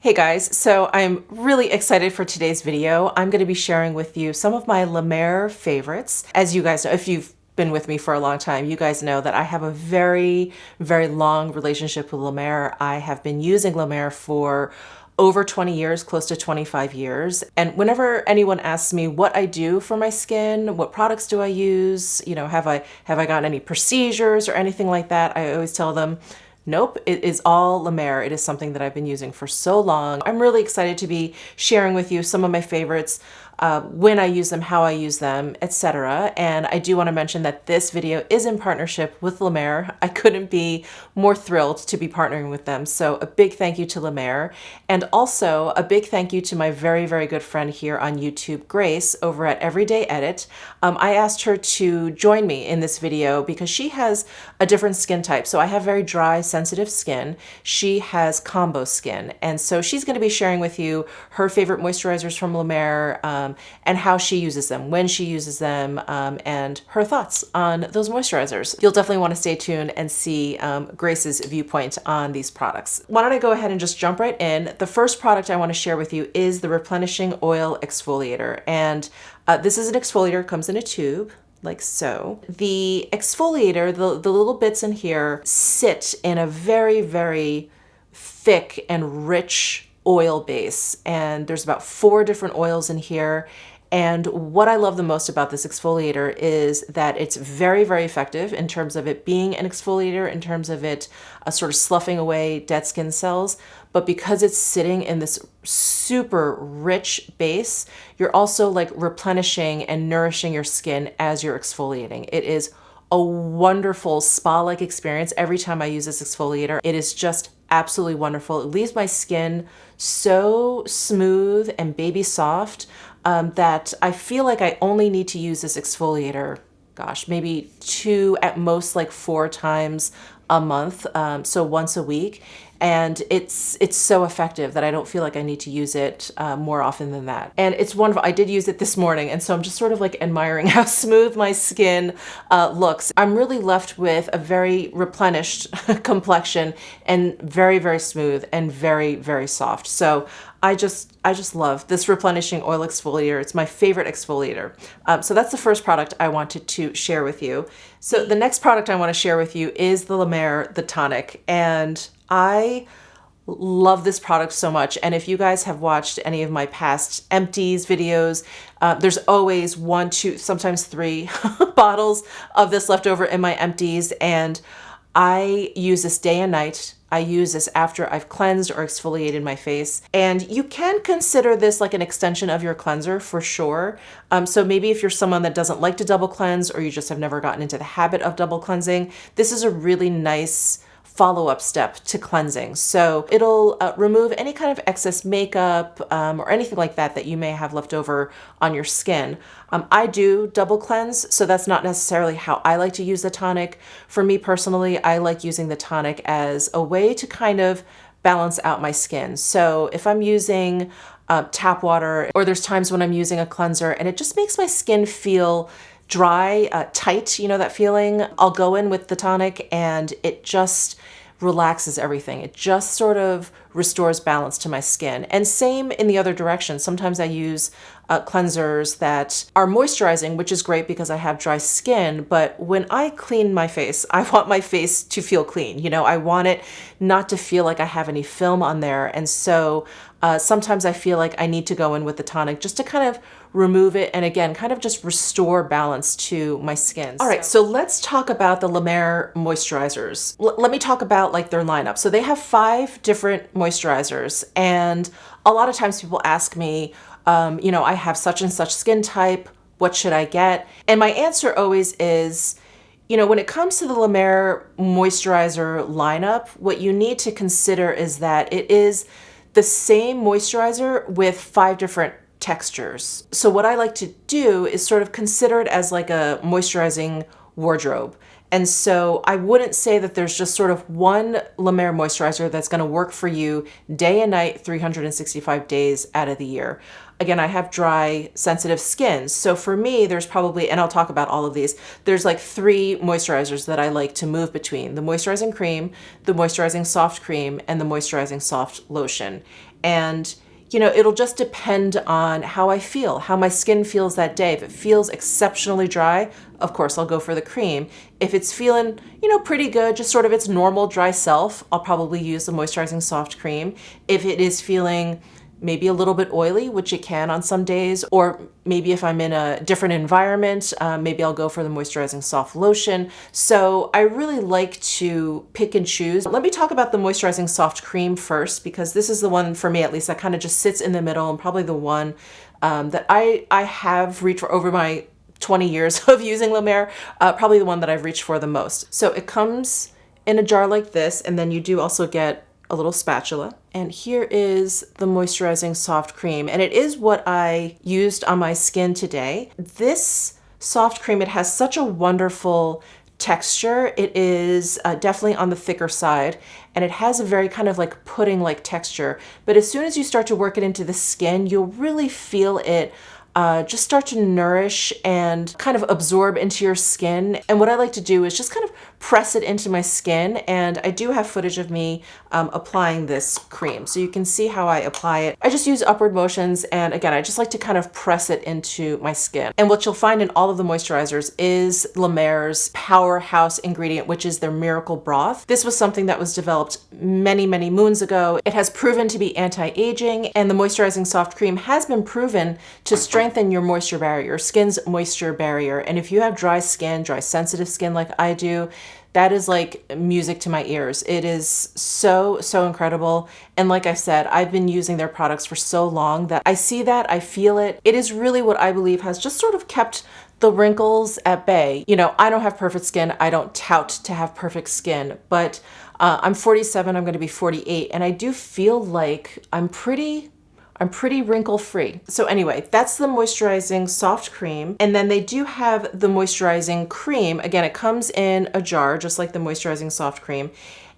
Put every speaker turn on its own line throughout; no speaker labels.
Hey guys, so I'm really excited for today's video. I'm going to be sharing with you some of my La Mer favorites. As you guys know, if you've been with me for a long time, you guys know that I have a very long relationship with La Mer. I have been using La Mer for over 20 years, close to 25 years. And whenever anyone asks me what I do for my skin, what products do I use, have I gotten any procedures or anything like that, I always tell them, nope, it is all La Mer. It is something that I've been using for so long. I'm really excited to be sharing with you some of my favorites, when I use them, how I use them, etc. And I do want to mention that this video is in partnership with La Mer. I couldn't be more thrilled to be partnering with them. So a big thank you to La Mer. And also a big thank you to my very good friend here on YouTube, Grace, over at Everyday Edit. I asked her to join me in this video because she has a different skin type. So I have very dry, sensitive skin. She has combo skin. And so she's going to be sharing with you her favorite moisturizers from La Mer, and how she uses them, when she uses them, and her thoughts on those moisturizers. You'll definitely want to stay tuned and see Grace's viewpoint on these products. Why don't I go ahead and just jump right in. The first product I want to share with you is the Replenishing Oil Exfoliator. And this is an exfoliator, comes in a tube, like so. The exfoliator, the little bits in here sit in a very thick and rich oil base, and there's about 4 different oils in here. And what I love the most about this exfoliator is that it's very effective in terms of it being an exfoliator, in terms of it sort of sloughing away dead skin cells. But because it's sitting in this super rich base, you're also like replenishing and nourishing your skin as you're exfoliating. It is a wonderful spa-like experience every time I use this exfoliator. It is just absolutely wonderful. It leaves my skin so smooth and baby soft that I feel like I only need to use this exfoliator, gosh, maybe 2, at most like 4 times a month, so once a week. And it's so effective that I don't feel like I need to use it more often than that. And it's wonderful. I did use it this morning, and so I'm just sort of like admiring how smooth my skin looks. I'm really left with a very replenished complexion, and very smooth and very soft. So I just love this Replenishing Oil Exfoliator. It's my favorite exfoliator. So that's the first product I wanted to share with you. So the next product I want to share with you is the La Mer The Tonic. And I love this product so much. And if you guys have watched any of my past empties videos, there's always 1, 2, sometimes 3 bottles of this left over in my empties. And I use this day and night. I use this after I've cleansed or exfoliated my face. And you can consider this like an extension of your cleanser for sure. So maybe if you're someone that doesn't like to double cleanse, or you just have never gotten into the habit of double cleansing, this is a really nice follow-up step to cleansing. So it'll remove any kind of excess makeup or anything like that that you may have left over on your skin. I do double cleanse, so that's not necessarily how I like to use the tonic. For me personally, I like using the tonic as a way to kind of balance out my skin. So if I'm using tap water, or there's times when I'm using a cleanser and it just makes my skin feel dry, tight, you know that feeling, I'll go in with the tonic and it just relaxes everything. It just sort of restores balance to my skin. And same in the other direction. Sometimes I use cleansers that are moisturizing, which is great because I have dry skin. But when I clean my face, I want my face to feel clean. You know, I want it not to feel like I have any film on there. And so sometimes I feel like I need to go in with the tonic just to kind of remove it, and again, kind of just restore balance to my skin. All right, so let's talk about the La Mer moisturizers. Let me talk about like their lineup. So they have 5 different moisturizers, and a lot of times people ask me, I have such and such skin type, what should I get? And my answer always is, when it comes to the La Mer moisturizer lineup, what you need to consider is that it is the same moisturizer with 5 different textures. So what I like to do is sort of consider it as like a moisturizing wardrobe. And so I wouldn't say that there's just sort of one La Mer moisturizer that's going to work for you day and night, 365 days out of the year. Again, I have dry, sensitive skin. So for me, there's probably, and I'll talk about all of these, there's like 3 moisturizers that I like to move between: the moisturizing cream, the moisturizing soft cream, and the moisturizing soft lotion. And you know, it'll just depend on how I feel, how my skin feels that day. If it feels exceptionally dry, of course, I'll go for the cream. If it's feeling, you know, pretty good, just sort of its normal dry self, I'll probably use the moisturizing soft cream. If it is feeling maybe a little bit oily, which it can on some days, or maybe if I'm in a different environment, maybe I'll go for the moisturizing soft lotion. So I really like to pick and choose. Let me talk about the moisturizing soft cream first, because this is the one, for me at least, that kind of just sits in the middle, and probably the one that I have reached for over my 20 years of using La Mer, probably the one that I've reached for the most. So it comes in a jar like this, and then you do also get a little spatula. And here is the moisturizing soft cream. And it is what I used on my skin today. This soft cream, it has such a wonderful texture. It is definitely on the thicker side, and it has a very kind of like pudding-like texture. But as soon as you start to work it into the skin, you'll really feel it just start to nourish and kind of absorb into your skin. And what I like to do is just kind of press it into my skin. And I do have footage of me applying this cream, so you can see how I apply it. I just use upward motions, and again, I just like to kind of press it into my skin. And what you'll find in all of the moisturizers is La Mer's powerhouse ingredient, which is their miracle broth. This was something that was developed many, many moons ago. It has proven to be anti-aging, and the moisturizing soft cream has been proven to strengthen your moisture barrier, your skin's moisture barrier. And if you have dry skin, dry sensitive skin like I do, that is like music to my ears. It is so, so incredible. And like I said, I've been using their products for so long that I see that, I feel it. It is really what I believe has just sort of kept the wrinkles at bay. You know, I don't have perfect skin. I don't tout to have perfect skin, but I'm 47, I'm gonna be 48, and I do feel like I'm pretty wrinkle free. So anyway, that's the moisturizing soft cream. And then they do have the moisturizing cream. Again, it comes in a jar, just like the moisturizing soft cream.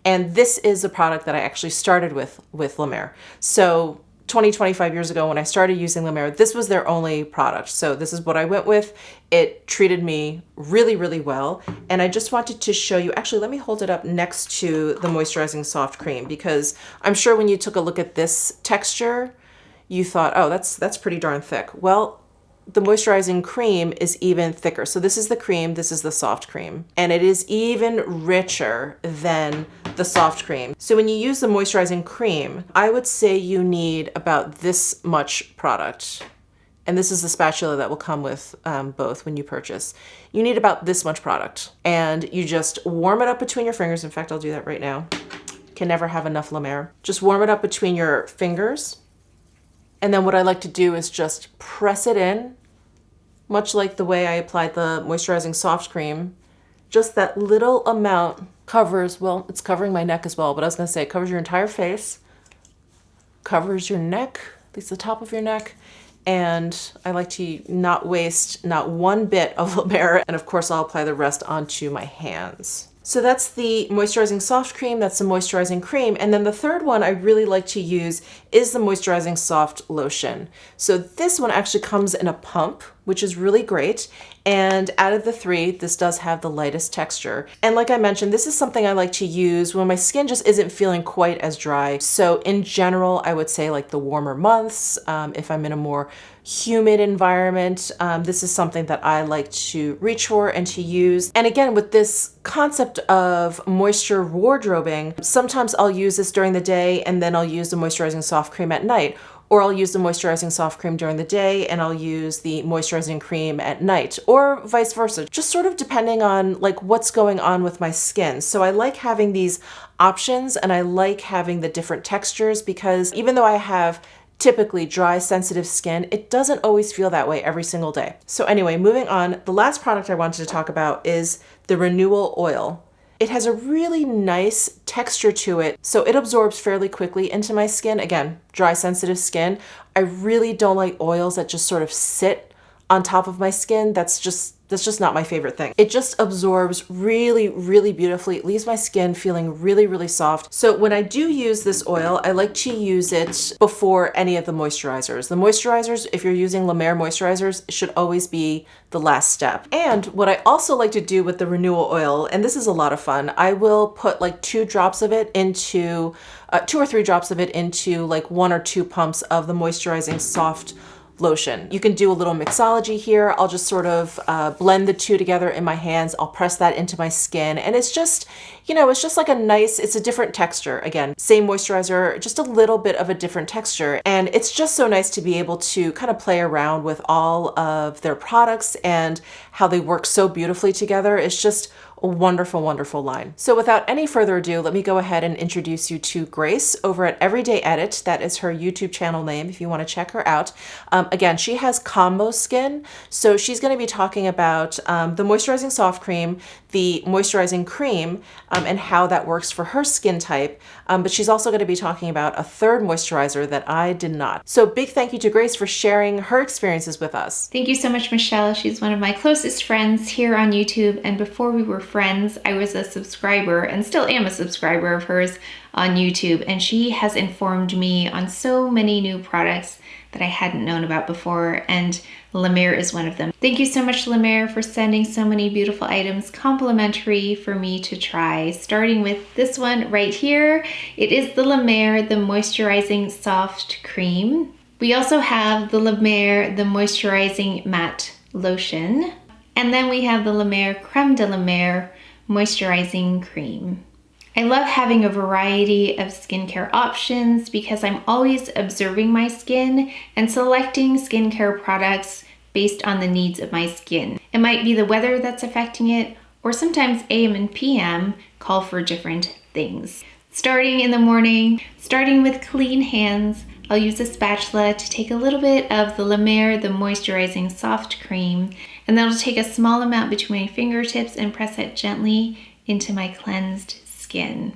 And this is a product that I actually started with La Mer. So 25 years ago when I started using La Mer, this was their only product. So this is what I went with. It treated me really, really well. And I just wanted to show you, actually, let me hold it up next to the moisturizing soft cream, because I'm sure when you took a look at this texture, you thought, oh, that's pretty darn thick. Well, the moisturizing cream is even thicker. So this is the cream, this is the soft cream, and it is even richer than the soft cream. So when you use the moisturizing cream, I would say you need about this much product. And this is the spatula that will come with both when you purchase. You need about this much product, and you just warm it up between your fingers. In fact, I'll do that right now. Can never have enough La Mer. Just warm it up between your fingers. And then what I like to do is just press it in, much like the way I applied the moisturizing soft cream. Just that little amount covers, well, it's covering my neck as well, but I was gonna say it covers your entire face, covers your neck, at least the top of your neck. And I like to not waste not one bit of La Mer. And of course, I'll apply the rest onto my hands. So that's the moisturizing soft cream, that's the moisturizing cream. And then the third one I really like to use is the moisturizing soft lotion. So this one actually comes in a pump, which is really great. And out of the three, this does have the lightest texture. And like I mentioned, this is something I like to use when my skin just isn't feeling quite as dry. So in general, I would say like the warmer months, if I'm in a more humid environment, this is something that I like to reach for and to use. And again, with this concept of moisture wardrobing, sometimes I'll use this during the day and then I'll use the moisturizing soft cream at night. Or I'll use the moisturizing soft cream during the day and I'll use the moisturizing cream at night, or vice versa, just sort of depending on like what's going on with my skin. So I like having these options, and I like having the different textures, because even though I have typically dry, sensitive skin, it doesn't always feel that way every single day. So anyway, moving on, the last product I wanted to talk about is the Renewal Oil. It has a really nice texture to it, so it absorbs fairly quickly into my skin. Again, dry, sensitive skin. I really don't like oils that just sort of sit on top of my skin. That's just not my favorite thing. It just absorbs really, really beautifully. It leaves my skin feeling really, really soft. So when I do use this oil, I like to use it before any of the moisturizers. The moisturizers, if you're using La Mer moisturizers, should always be the last step. And what I also like to do with the renewal oil, and this is a lot of fun, I will put like 2 drops of it into, 2 or 3 drops of it into like 1 or 2 pumps of the moisturizing soft lotion. You can do a little mixology here. I'll just sort of blend the 2 together in my hands. I'll press that into my skin, and it's just, you know, it's just like a nice, it's a different texture. Again, same moisturizer, just a little bit of a different texture. And it's just so nice to be able to kind of play around with all of their products and how they work so beautifully together. It's just a wonderful, wonderful line. So without any further ado, let me go ahead and introduce you to Grace over at Everyday Edit. That is her YouTube channel name if you want to check her out. Again, she has combo skin. So she's going to be talking about the moisturizing soft cream, the moisturizing cream, and how that works for her skin type. But she's also going to be talking about a third moisturizer that I did not. So big thank you to Grace for sharing her experiences with us.
Thank you so much, Michelle. She's one of my closest friends here on YouTube. And before we were friends, I was a subscriber and still am a subscriber of hers on YouTube. And she has informed me on so many new products that I hadn't known about before, and La Mer is one of them. Thank you so much, La Mer, for sending so many beautiful items complimentary for me to try, starting with this one right here. It is the La Mer, the Moisturizing Soft Cream. We also have the La Mer, the Moisturizing Matte Lotion. And then we have the La Mer Creme de la Mer Moisturizing Cream. I love having a variety of skincare options because I'm always observing my skin and selecting skincare products based on the needs of my skin. It might be the weather that's affecting it, or sometimes AM and PM call for different things. Starting in the morning, starting with clean hands, I'll use a spatula to take a little bit of the La Mer, the Moisturizing Soft Cream, and then I'll take a small amount between my fingertips and press it gently into my cleansed skin.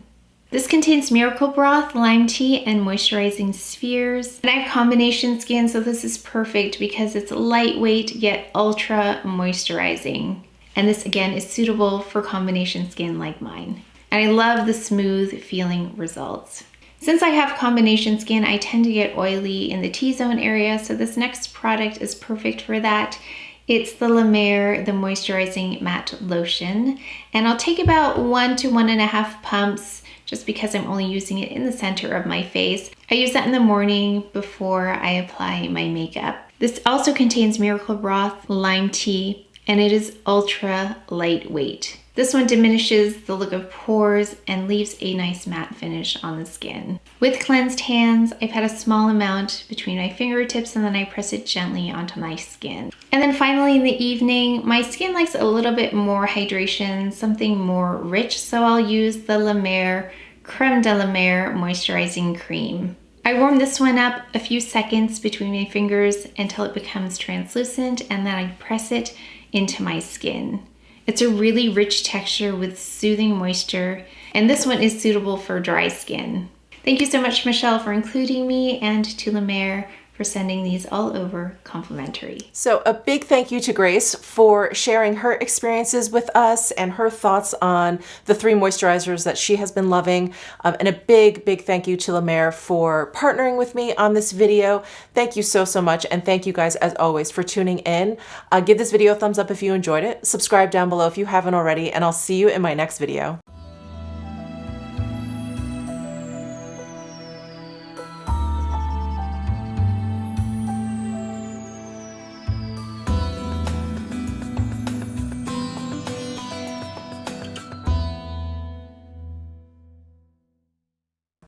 This contains Miracle Broth, lime tea, and moisturizing spheres. And I have combination skin, so this is perfect because it's lightweight yet ultra moisturizing. And this again is suitable for combination skin like mine. And I love the smooth feeling results. Since I have combination skin, I tend to get oily in the T-zone area, so this next product is perfect for that. It's the La Mer, the Moisturizing Matte Lotion. And I'll take about 1 to 1.5 pumps just because I'm only using it in the center of my face. I use that in the morning before I apply my makeup. This also contains Miracle Broth, lime tea, and it is ultra lightweight. This one diminishes the look of pores and leaves a nice matte finish on the skin. With cleansed hands, I've had a small amount between my fingertips and then I press it gently onto my skin. And then finally in the evening, my skin likes a little bit more hydration, something more rich, so I'll use the La Mer Creme de la Mer Moisturizing Cream. I warm this one up a few seconds between my fingers until it becomes translucent, and then I press it into my skin. It's a really rich texture with soothing moisture, and this one is suitable for dry skin. Thank you so much, Michelle, for including me, and to La Mer for sending these all over complimentary.
So a big thank you to Grace for sharing her experiences with us and her thoughts on the 3 moisturizers that she has been loving. And a big, big thank you to La Mer for partnering with me on this video. Thank you so, so much. And thank you guys, as always, for tuning in. Give this video a thumbs up if you enjoyed it. Subscribe down below if you haven't already, and I'll see you in my next video.